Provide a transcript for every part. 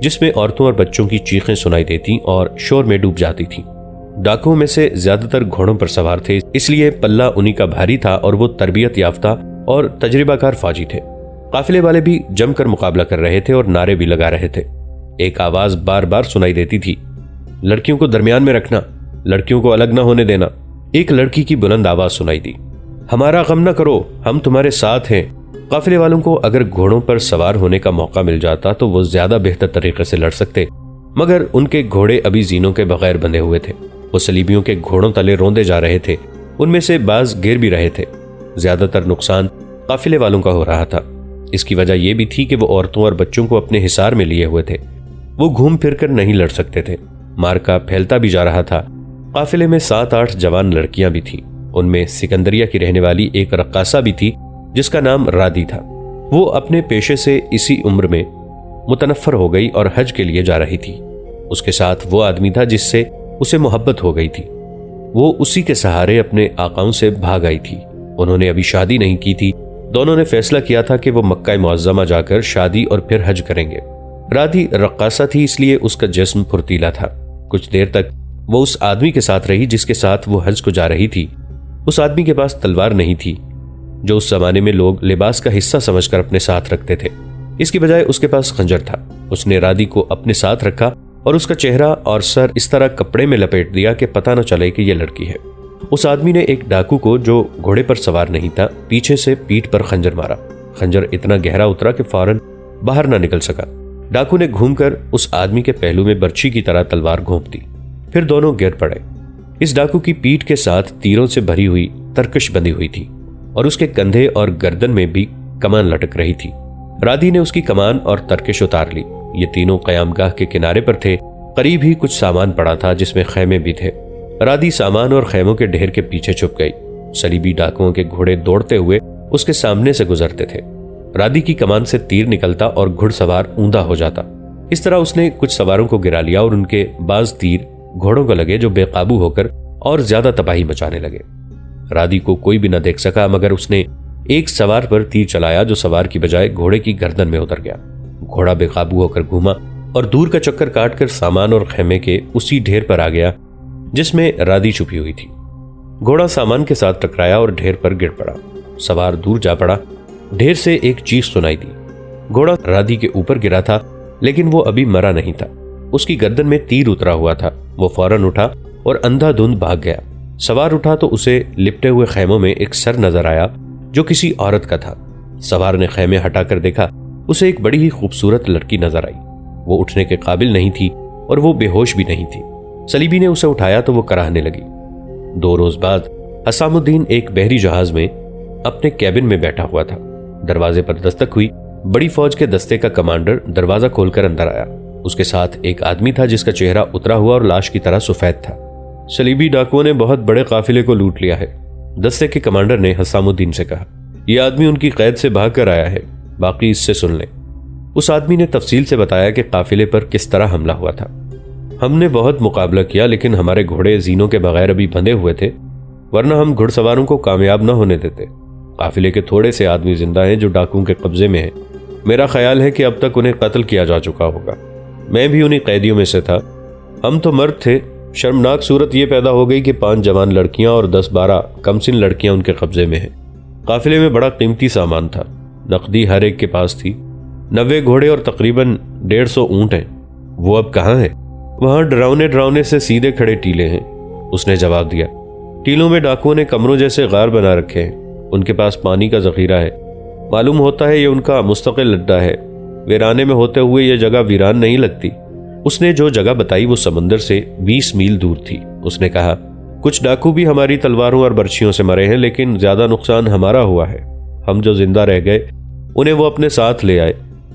جس میں عورتوں اور بچوں کی چیخیں سنائی دیتی اور شور میں ڈوب جاتی تھیں۔ ڈاکوؤں میں سے زیادہ تر گھوڑوں پر سوار تھے، اس لیے پلہ انہی کا بھاری تھا اور وہ تربیت یافتہ اور تجربہ کار فوجی تھے۔ قافلے والے بھی جم کر مقابلہ کر رہے تھے اور نعرے بھی لگا رہے تھے۔ ایک آواز بار بار سنائی دیتی تھی، لڑکیوں کو درمیان میں رکھنا، لڑکیوں کو الگ نہ ہونے دینا۔ ایک لڑکی کی بلند آواز سنائی دی، ہمارا غم نہ کرو، ہم تمہارے ساتھ ہیں۔ قافلے والوں کو اگر گھوڑوں پر سوار ہونے کا موقع مل جاتا تو وہ زیادہ بہتر طریقے سے لڑ سکتے، مگر ان کے گھوڑے ابھی زینوں کے بغیر بندھے ہوئے تھے۔ وہ صلیبیوں کے گھوڑوں تلے روندے جا رہے تھے، ان میں سے بعض گر بھی رہے تھے۔ زیادہ تر نقصان قافلے والوں کا ہو رہا تھا۔ اس کی وجہ یہ بھی تھی کہ وہ عورتوں اور بچوں کو اپنے حصار میں لیے ہوئے تھے، وہ گھوم پھر کر نہیں لڑ سکتے تھے۔ مارکا پھیلتا بھی جا رہا تھا۔ قافلے میں 7-8 جوان لڑکیاں بھی تھیں، ان میں سکندریہ کی رہنے والی ایک رقاصہ بھی تھی جس کا نام رادی تھا۔ وہ اپنے پیشے سے اسی عمر میں متنفر ہو گئی اور حج کے لیے جا رہی تھی۔ اس کے ساتھ وہ آدمی تھا جس سے اسے محبت ہو گئی تھی، وہ اسی کے سہارے اپنے آقاؤں سے بھاگ آئی تھی۔ انہوں نے ابھی شادی نہیں کی تھی، دونوں نے فیصلہ کیا تھا کہ وہ مکہ معظمہ جا کر شادی اور پھر حج کریں گے۔ رادی رقاصہ تھی، اس لیے اس کا جسم پھرتیلا تھا۔ کچھ دیر تک وہ اس آدمی کے ساتھ رہی جس کے ساتھ وہ حج کو جا رہی تھی۔ اس آدمی کے پاس تلوار نہیں تھی جو اس زمانے میں لوگ لباس کا حصہ سمجھ کر اپنے ساتھ رکھتے تھے، اس کی بجائے اس کے پاس خنجر تھا۔ اس نے رادی کو اپنے ساتھ رکھا اور اس کا چہرہ اور سر اس طرح کپڑے میں لپیٹ دیا کہ پتہ نہ چلے کہ یہ لڑکی ہے۔ اس آدمی نے ایک ڈاکو کو جو گھوڑے پر سوار نہیں تھا پیچھے سے پیٹھ پر خنجر مارا۔ خنجر اتنا گہرا اترا کہ فوراً باہر نہ نکل سکا۔ ڈاکو نے گھوم کر اس آدمی کے پہلو میں برچھی کی طرح تلوار گھونپ دی، پھر دونوں گر پڑے۔ اس ڈاکو کی پیٹھ کے ساتھ تیروں سے بھری ہوئی ترکش بندھی ہوئی تھی اور اس کے کندھے اور گردن میں بھی کمان لٹک رہی تھی۔ رادی نے اس کی کمان اور ترکش اتار لی۔ یہ تینوں قیام گاہ کے کنارے پر تھے، قریب ہی کچھ سامان پڑا تھا جس میں خیمے بھی تھے۔ رادی سامان اور خیموں کے ڈھیر کے پیچھے چھپ گئی۔ صلیبی ڈاکوؤں کے گھوڑے دوڑتے ہوئے اس کے سامنے سے گزرتے تھے۔ رادی کی کمان سے تیر نکلتا اور گھڑ سوار اوندا ہو جاتا۔ اس طرح اس نے کچھ سواروں کو گرا لیا اور ان کے بعض تیر گھوڑوں کو لگے جو بے قابو ہو کر اور زیادہ تباہی مچانے لگے۔ رادی کو کوئی بھی نہ دیکھ سکا مگر اس نے ایک سوار پر تیر چلایا جو سوار کی بجائے گھوڑے کی گردن میں اتر گیا۔ گھوڑا بے قابو ہو کر گھوما اور دور کا چکر کاٹ کر سامان اور خیمے کے اسی ڈھیر پر آ گیا جس میں رادی چھپی ہوئی تھی۔ گھوڑا سامان کے ساتھ ٹکرایا اور ڈھیر پر گر پڑا۔ سوار دور جا پڑا۔ ڈھیر سے ایک چیخ سنائی دی۔ گھوڑا رادی کے اوپر گرا تھا لیکن وہ ابھی مرا نہیں تھا۔ اس کی گردن میں تیر اترا ہوا تھا۔ وہ فوراً اٹھا اور اندھا دھند بھاگ گیا۔ سوار اٹھا تو اسے لپٹے ہوئے خیموں میں ایک سر نظر آیا جو کسی عورت کا تھا۔ سوار نے خیمے ہٹا کر دیکھا، اسے ایک بڑی ہی خوبصورت لڑکی نظر آئی۔ وہ اٹھنے کے قابل نہیں تھی اور وہ بے ہوش بھی نہیں تھی۔ صلیبی نے اسے اٹھایا تو وہ کراہنے لگی۔ 2 روز بعد حسام الدین ایک بحری جہاز میں اپنے کیبن میں بیٹھا ہوا تھا۔ دروازے پر دستک ہوئی۔ بڑی فوج کے دستے کا کمانڈر دروازہ کھول کر اندر آیا۔ اس کے ساتھ ایک آدمی تھا جس کا چہرہ اترا ہوا اور لاش کی طرح سفید تھا۔ صلیبی ڈاکوؤں نے بہت بڑے قافلے کو لوٹ لیا ہے، دستے کے کمانڈر نے حسام الدین سے کہا۔ یہ آدمی ان کی قید سے بھاگ کر آیا ہے، باقی اس سے سن لیں۔ اس آدمی نے تفصیل سے بتایا کہ قافلے پر کس طرح حملہ ہوا تھا۔ ہم نے بہت مقابلہ کیا لیکن ہمارے گھوڑے زینوں کے بغیر ابھی بندھے ہوئے تھے، ورنہ ہم گھڑ سواروں کو کامیاب نہ ہونے دیتے۔ قافلے کے تھوڑے سے آدمی زندہ ہیں جو ڈاکوؤں کے قبضے میں ہیں۔ میرا خیال ہے کہ اب تک انہیں قتل کیا جا چکا ہوگا۔ میں بھی انہی قیدیوں میں سے تھا۔ ہم تو مرد تھے۔ شرمناک صورت یہ پیدا ہو گئی کہ 5 جوان لڑکیاں اور 10-12 کمسن لڑکیاں ان کے قبضے میں ہیں۔ قافلے میں بڑا قیمتی سامان تھا، نقدی ہر ایک کے پاس تھی۔ 90 گھوڑے اور تقریباً 150 اونٹ ہیں۔ وہ اب کہاں ہے؟ وہاں ڈراؤنے سے سیدھے کھڑے ٹیلے ہیں، اس نے جواب دیا۔ ٹیلوں میں ڈاکوؤں نے کمروں جیسے غار بنا رکھے ہیں، ان کے پاس پانی کا ذخیرہ ہے۔ معلوم ہوتا ہے یہ ان کا مستقل اڈا ہے۔ ویرانے میں ہوتے ہوئے یہ جگہ ویران نہیں لگتی۔ اس نے جو جگہ بتائی وہ سمندر سے 20 میل دور تھی۔ اس نے کہا، کچھ ڈاکو بھی ہماری تلواروں اور برچھیوں سے مرے ہیں لیکن زیادہ نقصان ہمارا ہوا ہے۔ ہم جو زندہ رہ گئے انہیں وہ اپنے ساتھ لے آئے۔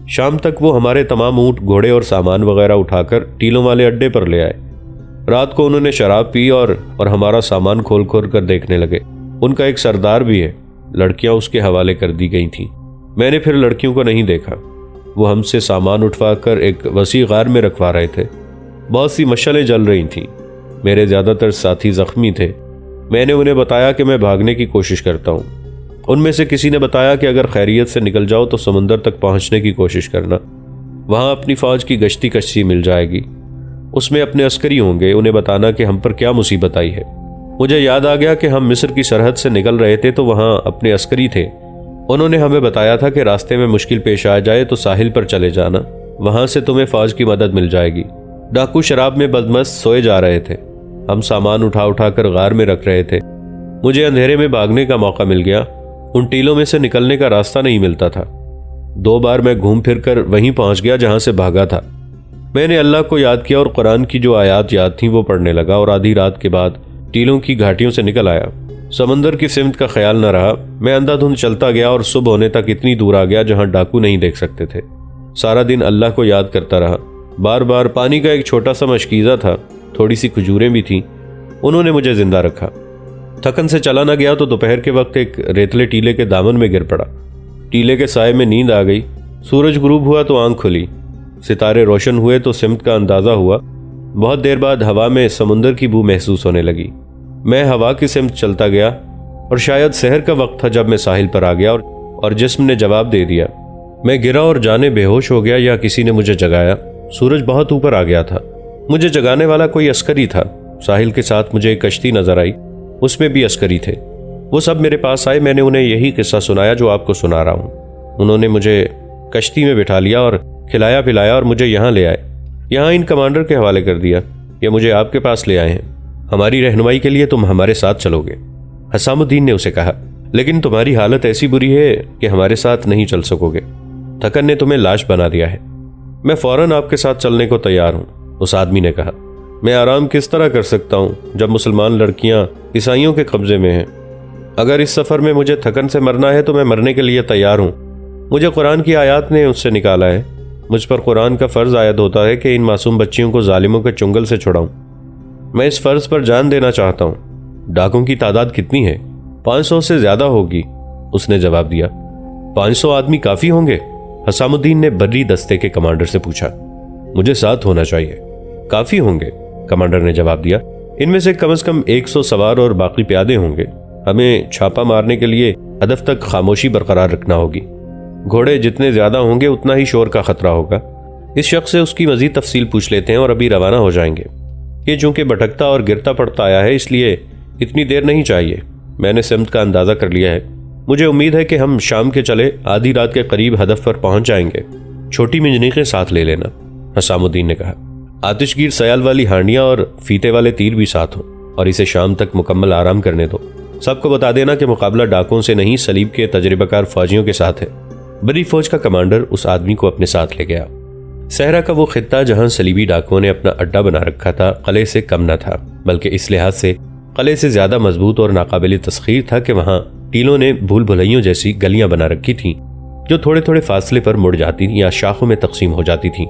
شام تک وہ ہمارے تمام اونٹ، گھوڑے اور سامان وغیرہ اٹھا کر ٹیلوں والے اڈے پر لے آئے۔ رات کو انہوں نے شراب پی اور ہمارا سامان کھول کر دیکھنے لگے۔ ان کا ایک سردار بھی ہے، لڑکیاں اس کے حوالے کر دی گئی تھیں۔ میں نے پھر لڑکیوں کو نہیں دیکھا۔ وہ ہم سے سامان اٹھوا کر ایک وسیع غار میں رکھوا رہے تھے۔ بہت سی مشعلیں جل رہی تھیں۔ میرے زیادہ تر ساتھی زخمی تھے۔ میں نے انہیں بتایا کہ میں بھاگنے کی کوشش کرتا ہوں۔ ان میں سے کسی نے بتایا کہ اگر خیریت سے نکل جاؤ تو سمندر تک پہنچنے کی کوشش کرنا۔ وہاں اپنی فوج کی گشتی کشتی مل جائے گی، اس میں اپنے عسکری ہوں گے، انہیں بتانا کہ ہم پر کیا مصیبت آئی ہے۔ مجھے یاد آ گیا کہ ہم مصر کی سرحد سے نکل رہے تھے تو وہاں اپنے عسکری تھے، انہوں نے ہمیں بتایا تھا کہ راستے میں مشکل پیش آ جائے تو ساحل پر چلے جانا، وہاں سے تمہیں فوج کی مدد مل جائے گی۔ ڈاکو شراب میں بدمست سوئے جا رہے تھے، ہم سامان اٹھا کر غار میں رکھ رہے تھے۔ مجھے اندھیرے میں بھاگنے کا موقع مل گیا، ان ٹیلوں میں سے نکلنے کا راستہ نہیں ملتا تھا۔ 2 بار میں گھوم پھر کر وہیں پہنچ گیا جہاں سے بھاگا تھا۔ میں نے اللہ کو یاد کیا اور قرآن کی جو آیات یاد تھیں وہ پڑھنے لگا، اور آدھی رات کے بعد ٹیلوں کی گھاٹیوں سے نکل آیا۔ سمندر کی سمت کا خیال نہ رہا، میں اندھا دھند چلتا گیا اور صبح ہونے تک اتنی دور آ گیا جہاں ڈاکو نہیں دیکھ سکتے تھے۔ سارا دن اللہ کو یاد کرتا رہا۔ بار بار پانی کا ایک چھوٹا سا مشکیزہ تھا، تھوڑی سی کھجوریں بھی تھیں، انہوں نے مجھے زندہ رکھا۔ تھکن سے چلا نہ گیا تو دوپہر کے وقت ایک ریتلے ٹیلے کے دامن میں گر پڑا۔ ٹیلے کے سائے میں نیند آ گئی۔ سورج غروب ہوا تو آنکھ کھلی، ستارے روشن ہوئے تو سمت کا اندازہ ہوا۔ بہت دیر بعد ہوا میں سمندر کی بو محسوس ہونے لگی۔ میں ہوا کی سمت چلتا گیا اور شاید سحر کا وقت تھا جب میں ساحل پر آ گیا اور جسم نے جواب دے دیا۔ میں گرا اور جانے بے ہوش ہو گیا یا کسی نے مجھے جگایا۔ سورج بہت اوپر آ گیا تھا۔ مجھے جگانے والا کوئی عسکری تھا۔ ساحل کے ساتھ مجھے ایک کشتی نظر آئی، اس میں بھی عسکری تھے۔ وہ سب میرے پاس آئے، میں نے انہیں یہی قصہ سنایا جو آپ کو سنا رہا ہوں۔ انہوں نے مجھے کشتی میں بٹھا لیا اور کھلایا پلایا اور مجھے یہاں لے آئے۔ یہاں ان کمانڈر کے حوالے کر دیا، یہ مجھے آپ کے پاس لے آئے ہیں۔ ہماری رہنمائی کے لیے تم ہمارے ساتھ چلو گے۔ حسام الدین نے اسے کہا، لیکن تمہاری حالت ایسی بری ہے کہ ہمارے ساتھ نہیں چل سکو گے، تھکن نے تمہیں لاش بنا دیا ہے۔ میں فوراً آپ کے ساتھ چلنے کو تیار ہوں، اس آدمی نے کہا۔ میں آرام کس طرح کر سکتا ہوں جب مسلمان لڑکیاں عیسائیوں کے قبضے میں ہیں؟ اگر اس سفر میں مجھے تھکن سے مرنا ہے تو میں مرنے کے لیے تیار ہوں۔ مجھے قرآن کی آیات نے اس سے نکالا ہے، مجھ پر قرآن کا فرض عائد ہوتا ہے کہ ان معصوم بچیوں کو ظالموں کے چنگل سے چھڑاؤں۔ میں اس فرض پر جان دینا چاہتا ہوں۔ ڈاکوں کی تعداد کتنی ہے؟ 500 سے زیادہ ہوگی، اس نے جواب دیا۔ 500 آدمی کافی ہوں گے؟ حسام الدین نے بری دستے کے کمانڈر سے پوچھا۔ مجھے ساتھ ہونا چاہیے۔ کافی ہوں گے، کمانڈر نے جواب دیا۔ ان میں سے کم از کم 100 سوار اور باقی پیادے ہوں گے۔ ہمیں چھاپا مارنے کے لیے ہدف تک خاموشی برقرار رکھنا ہوگی۔ گھوڑے جتنے زیادہ ہوں گے اتنا ہی شور کا خطرہ ہوگا۔ اس شخص سے اس کی مزید تفصیل پوچھ لیتے ہیں اور ابھی روانہ ہو جائیں گے۔ یہ چونکہ بھٹکتا اور گرتا پڑتا آیا ہے اس لیے اتنی دیر نہیں چاہیے۔ میں نے سمت کا اندازہ کر لیا ہے، مجھے امید ہے کہ ہم شام کے چلے آدھی رات کے قریب ہدف پر پہنچ جائیں گے۔ چھوٹی منجنیقیں ساتھ لے لینا، حسام الدین نے کہا۔ آتش گیر سیال والی ہانڈیاں اور فیتے والے تیر بھی ساتھ ہوں، اور اسے شام تک مکمل آرام کرنے دو۔ سب کو بتا دینا کہ مقابلہ ڈاکوں سے نہیں، صلیب کے تجربہ کار فوجیوں کے ساتھ ہے۔ بڑی فوج کا کمانڈر اس آدمی کو اپنے ساتھ لے گیا۔ صحرا کا وہ خطہ جہاں صلیبی ڈاکوں نے اپنا اڈا بنا رکھا تھا قلعے سے کم نہ تھا، بلکہ اس لحاظ سے قلعے سے زیادہ مضبوط اور ناقابل تسخیر تھا کہ وہاں ٹیلوں نے بھول بھلیوں جیسی گلیاں بنا رکھی تھیں جو تھوڑے تھوڑے فاصلے پر مڑ جاتی یا شاخوں میں تقسیم ہو جاتی تھیں۔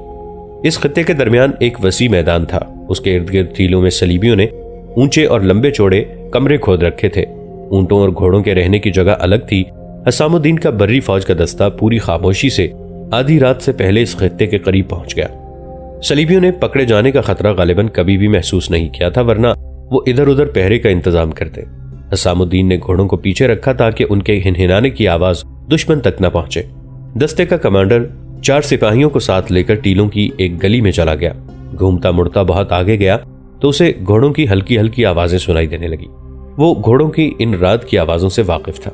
اس خطے کے درمیان ایک وسیع میدان تھا، اس کے ارد گرد ٹیلوں میں صلیبیوں نے اونچے اور لمبے چوڑے کمرے کھود رکھے تھے۔ اونٹوں اور گھوڑوں کے رہنے کی جگہ الگ تھی۔ حسام الدین کا بری فوج کا دستہ پوری خاموشی سے آدھی رات سے پہلے اس خطے کے قریب پہنچ گیا۔ صلیبیوں نے پکڑے جانے کا خطرہ غالباً کبھی بھی محسوس نہیں کیا تھا، ورنہ وہ ادھر ادھر پہرے کا انتظام کرتے۔ حسام الدین نے گھوڑوں کو پیچھے رکھا تاکہ ان کے ہنہنانے کی آواز دشمن تک نہ پہنچے۔ دستے کا کمانڈر 4 سپاہیوں کو ساتھ لے کر ٹیلوں کی ایک گلی میں چلا گیا۔ گھومتا مڑتا بہت آگے گیا تو اسے گھوڑوں کی ہلکی ہلکی آوازیں سنائی دینے لگی۔ وہ گھوڑوں کی ان رات کی آوازوں سے واقف تھا۔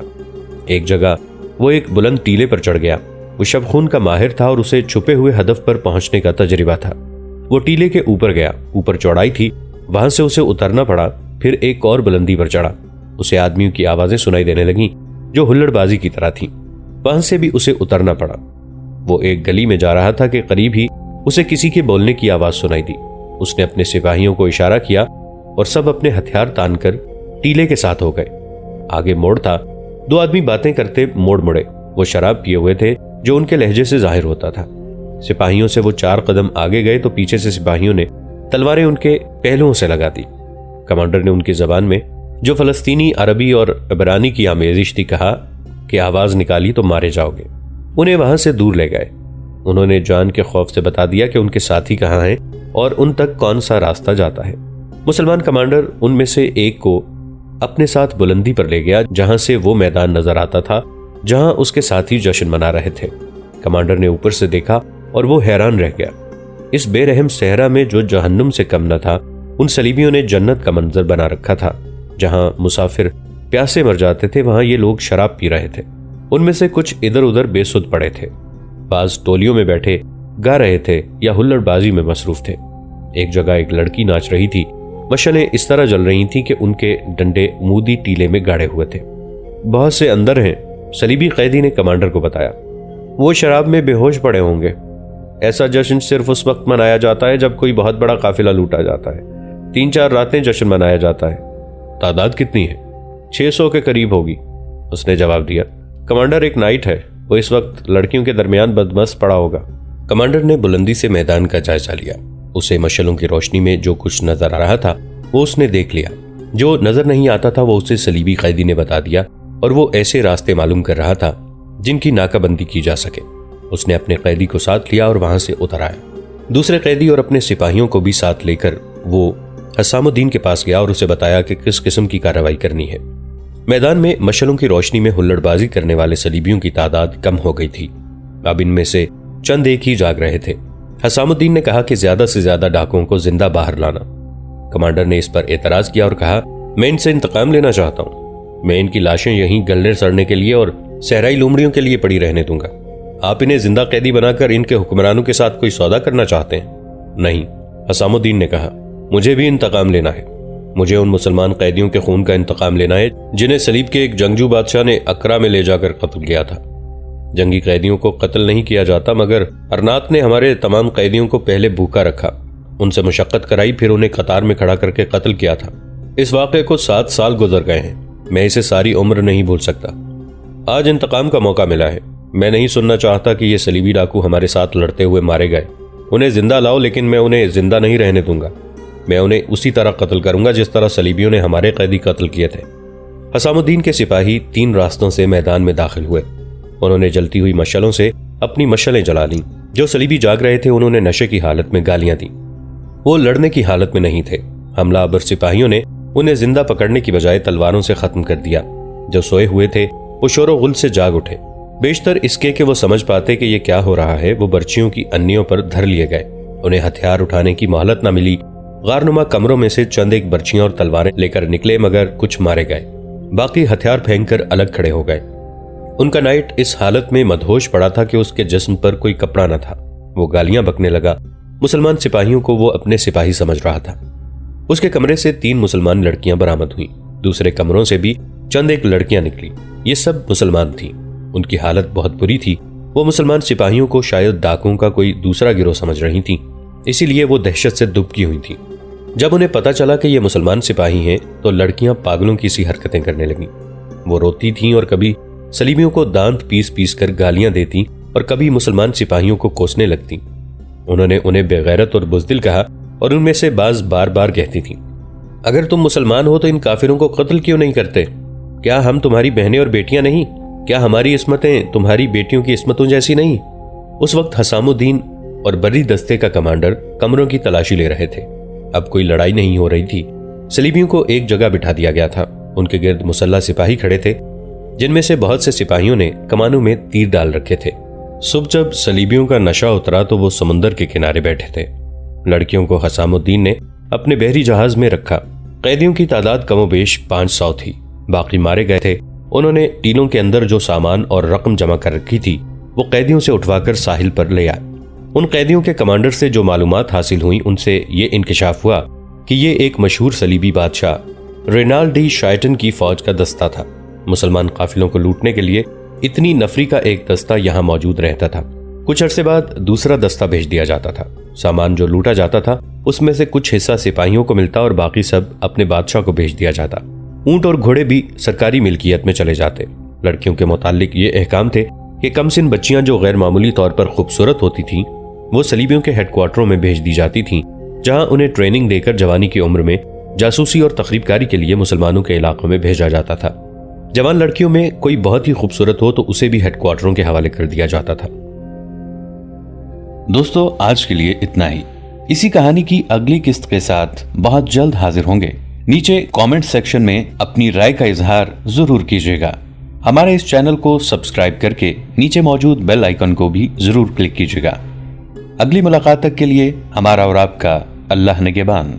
ایک جگہ وہ ایک بلند ٹیلے پر چڑھ گیا۔ وہ شب خون کا ماہر تھا اور اسے چھپے ہوئے ہدف پر پہنچنے کا تجربہ تھا۔ وہ ٹیلے کے اوپر گیا، اوپر چوڑائی تھی، وہاں سے اسے اترنا پڑا، پھر ایک اور بلندی پر چڑھا۔ اسے آدمیوں کی آوازیں سنائی دینے لگیں جو ہلڑ بازی کی طرح تھیں، وہاں سے بھی اسے اترنا پڑا۔ وہ ایک گلی میں جا رہا تھا کہ قریب ہی اسے کسی کے بولنے کی آواز سنائی دی۔ اس نے اپنے سپاہیوں کو اشارہ کیا اور سب اپنے ہتھیار تان کر ٹیلے کے ساتھ ہو گئے۔ آگے موڑ تھا، 2 آدمی باتیں کرتے موڑ مڑے۔ وہ شراب پیے ہوئے تھے جو ان کے لہجے سے ظاہر ہوتا تھا۔ سپاہیوں سے وہ 4 قدم آگے گئے تو پیچھے سے سپاہیوں نے تلواریں ان کے پہلوؤں سے لگا دی۔ کمانڈر نے ان کی زبان میں جو فلسطینی، عربی اور عبرانی کی آمیزش تھی کہا کہ آواز نکالی تو مارے جاؤ گے۔ انہیں وہاں سے دور لے گئے۔ انہوں نے جان کے خوف سے بتا دیا کہ ان کے ساتھی کہاں ہیں اور ان تک کون سا راستہ جاتا ہے۔ مسلمان کمانڈر ان میں سے ایک کو اپنے ساتھ بلندی پر لے گیا جہاں سے وہ میدان نظر آتا تھا جہاں اس کے ساتھی جشن منا رہے تھے۔ کمانڈر نے اوپر سے دیکھا اور وہ حیران رہ گیا۔ اس بے رحم صحرا میں جو جہنم سے کم نہ تھا، ان صلیبیوں نے جنت کا منظر بنا رکھا تھا۔ جہاں مسافر پیاسے مر جاتے تھے وہاں یہ لوگ شراب پی رہے تھے۔ ان میں سے کچھ ادھر ادھر بے سود پڑے تھے، بعض ٹولیوں میں بیٹھے گا رہے تھے یا ہلڑ بازی میں مصروف تھے۔ ایک جگہ ایک لڑکی ناچ رہی تھی، مشعلیں اس طرح جل رہی تھیں کہ ان کے ڈنڈے مودی ٹیلے میں گاڑے ہوئے تھے۔ بہت سے اندر ہیں، صلیبی قیدی نے کمانڈر کو بتایا، وہ شراب میں بے ہوش پڑے ہوں گے۔ ایسا جشن صرف اس وقت منایا جاتا ہے جب کوئی بہت بڑا قافلہ لوٹا جاتا ہے۔ 3-4 راتیں جشن منایا جاتا ہے۔ تعداد کتنی ہے؟ 600 کے قریب ہوگی، اس نے جواب دیا۔ کمانڈر ایک نائٹ ہے، وہ اس وقت لڑکیوں کے درمیان بدمست پڑا ہوگا۔ کمانڈر نے بلندی سے میدان کا جائزہ لیا۔ اسے مشعلوں کی روشنی میں جو کچھ نظر آ رہا تھا وہ اس نے دیکھ لیا، جو نظر نہیں آتا تھا وہ اسے صلیبی قیدی نے بتا دیا، اور وہ ایسے راستے معلوم کر رہا تھا جن کی ناکہ بندی کی جا سکے۔ اس نے اپنے قیدی کو ساتھ لیا اور وہاں سے اتر آیا۔ دوسرے قیدی اور اپنے سپاہیوں کو بھی ساتھ لے کر وہ حسام الدین کے پاس گیا اور اسے بتایا کہ کس قسم کی کارروائی کرنی ہے۔ میدان میں مشعلوں کی روشنی میں ہلڑ بازی کرنے والے صلیبیوں کی تعداد کم ہو گئی تھی۔ اب ان میں سے چند ایک ہی جاگ رہے تھے۔ حسام الدین نے کہا کہ زیادہ سے زیادہ ڈاکوؤں کو زندہ باہر لانا۔ کمانڈر نے اس پر اعتراض کیا اور کہا، میں ان سے انتقام لینا چاہتا ہوں۔ میں ان کی لاشیں یہیں گلنے سڑنے کے لیے اور صحرائی لومڑیوں کے لیے پڑی رہنے دوں گا۔ آپ انہیں زندہ قیدی بنا کر ان کے حکمرانوں کے ساتھ کوئی سودا کرنا چاہتے ہیں؟ نہیں، حسام الدین نے کہا، مجھے بھی انتقام لینا ہے۔ مجھے ان مسلمان قیدیوں کے خون کا انتقام لینا ہے جنہیں صلیب کے ایک جنگجو بادشاہ نے اکرا میں لے جا کر قتل کیا تھا۔ جنگی قیدیوں کو قتل نہیں کیا جاتا، مگر ارنات نے ہمارے تمام قیدیوں کو پہلے بھوکا رکھا، ان سے مشقت کرائی، پھر انہیں قطار میں کھڑا کر کے قتل کیا تھا۔ اس واقعے کو 7 سال گزر گئے ہیں، میں اسے ساری عمر نہیں بھول سکتا۔ آج انتقام کا موقع ملا ہے۔ میں نہیں سننا چاہتا کہ یہ صلیبی ڈاکو ہمارے ساتھ لڑتے ہوئے مارے گئے۔ انہیں زندہ لاؤ، لیکن میں انہیں زندہ نہیں رہنے دوں گا۔ میں انہیں اسی طرح قتل کروں گا جس طرح صلیبیوں نے ہمارے قیدی قتل کیے تھے۔ حسام الدین کے سپاہی 3 راستوں سے میدان میں داخل ہوئے۔ انہوں نے جلتی ہوئی مشعلوں سے اپنی مشعلیں جلا لیں۔ جو صلیبی جاگ رہے تھے انہوں نے نشے کی حالت میں گالیاں دیں۔ وہ لڑنے کی حالت میں نہیں تھے۔ حملہ آور سپاہیوں نے انہیں زندہ پکڑنے کی بجائے تلواروں سے ختم کر دیا۔ جو سوئے ہوئے تھے وہ شور و غل سے جاگ اٹھے۔ بیشتر اس کے کہ وہ سمجھ پاتے کہ یہ کیا ہو رہا ہے، وہ برچیوں کی انیوں پر دھر لیے گئے۔ انہیں ہتھیار اٹھانے کی مہلت نہ ملی۔ غارنما کمروں میں سے چند ایک برچیاں اور تلواریں لے کر نکلے، مگر کچھ مارے گئے، باقی ہتھیار پھینک کر الگ کھڑے ہو گئے۔ ان کا نائٹ اس حالت میں مدہوش پڑا تھا کہ اس کے جسم پر کوئی کپڑا نہ تھا۔ وہ گالیاں بکنے لگا۔ مسلمان سپاہیوں کو وہ اپنے سپاہی سمجھ رہا تھا۔ اس کے کمرے سے 3 مسلمان لڑکیاں برآمد ہوئیں۔ دوسرے کمروں سے بھی چند ایک لڑکیاں نکلی۔ یہ سب مسلمان تھیں۔ ان کی حالت بہت بری تھی۔ وہ مسلمان سپاہیوں کو شاید ڈاکوؤں کا کوئی دوسرا گروہ سمجھ رہی تھیں، اسی لیے وہ دہشت سے دبکی ہوئی تھیں۔ جب انہیں پتا چلا کہ یہ مسلمان سپاہی ہیں تو لڑکیاں پاگلوں کی سی حرکتیں کرنے لگیں۔ وہ روتی تھیں اور کبھی صلیبیوں کو دانت پیس پیس کر گالیاں دیتی اور کبھی مسلمان سپاہیوں کو کوسنے لگتی۔ انہوں نے انہیں بے غیرت اور بزدل کہا، اور ان میں سے بعض بار بار کہتی تھیں، اگر تم مسلمان ہو تو ان کافروں کو قتل کیوں نہیں کرتے؟ کیا ہم تمہاری بہنیں اور بیٹیاں نہیں؟ کیا ہماری عصمتیں تمہاری بیٹیوں کی عصمتوں جیسی نہیں؟ اس وقت حسام الدین اور بری دستے کا کمانڈر کمروں کی تلاشی لے رہے تھے۔ اب کوئی لڑائی نہیں ہو رہی تھی۔ صلیبیوں کو ایک جگہ بٹھا دیا گیا تھا۔ ان کے گرد مسلح سپاہی کھڑے تھے، جن میں سے بہت سے سپاہیوں نے کمانوں میں تیر ڈال رکھے تھے۔ صبح جب صلیبیوں کا نشہ اترا تو وہ سمندر کے کنارے بیٹھے تھے۔ لڑکیوں کو حسام الدین نے اپنے بحری جہاز میں رکھا۔ قیدیوں کی تعداد کم و بیش 500 تھی، باقی مارے گئے تھے۔ انہوں نے ٹیلوں کے اندر جو سامان اور رقم جمع کر رکھی تھی وہ قیدیوں سے اٹھوا کر ساحل پر لے آئے۔ ان قیدیوں کے کمانڈر سے جو معلومات حاصل ہوئیں ان سے یہ انکشاف ہوا کہ یہ ایک مشہور صلیبی بادشاہ رینال ڈی شائٹن کی فوج کا دستہ تھا۔ مسلمان قافلوں کو لوٹنے کے لیے اتنی نفری کا ایک دستہ یہاں موجود رہتا تھا۔ کچھ عرصے بعد دوسرا دستہ بھیج دیا جاتا تھا۔ سامان جو لوٹا جاتا تھا اس میں سے کچھ حصہ سپاہیوں کو ملتا اور باقی سب اپنے بادشاہ کو بھیج دیا جاتا۔ اونٹ اور گھوڑے بھی سرکاری ملکیت میں چلے جاتے۔ لڑکیوں کے متعلق یہ احکام تھے کہ کم سن بچیاں جو غیر معمولی طور پر خوبصورت ہوتی تھیں وہ صلیبیوں کے ہیڈ کوارٹروں میں بھیج دی جاتی تھیں، جہاں انہیں ٹریننگ دے کر جوانی کی عمر میں جاسوسی اور تخریب کاری کے لیے مسلمانوں کے علاقوں میں بھیجا جاتا تھا۔ جوان لڑکیوں میں کوئی بہت ہی خوبصورت ہو تو اسے بھی ہیڈ کوارٹروں کے حوالے کر دیا جاتا تھا۔ دوستو آج کے لیے اتنا ہی۔ اسی کہانی کی اگلی قسط کے ساتھ بہت جلد حاضر ہوں گے۔ نیچے کامنٹ سیکشن میں اپنی رائے کا اظہار ضرور کیجیے گا۔ ہمارے اس چینل کو سبسکرائب کر کے نیچے موجود بیل آئیکن کو بھی ضرور کلک کیجیے گا اگلی ملاقات تک کے لیے ہمارا اور آپ کا اللہ نگہبان۔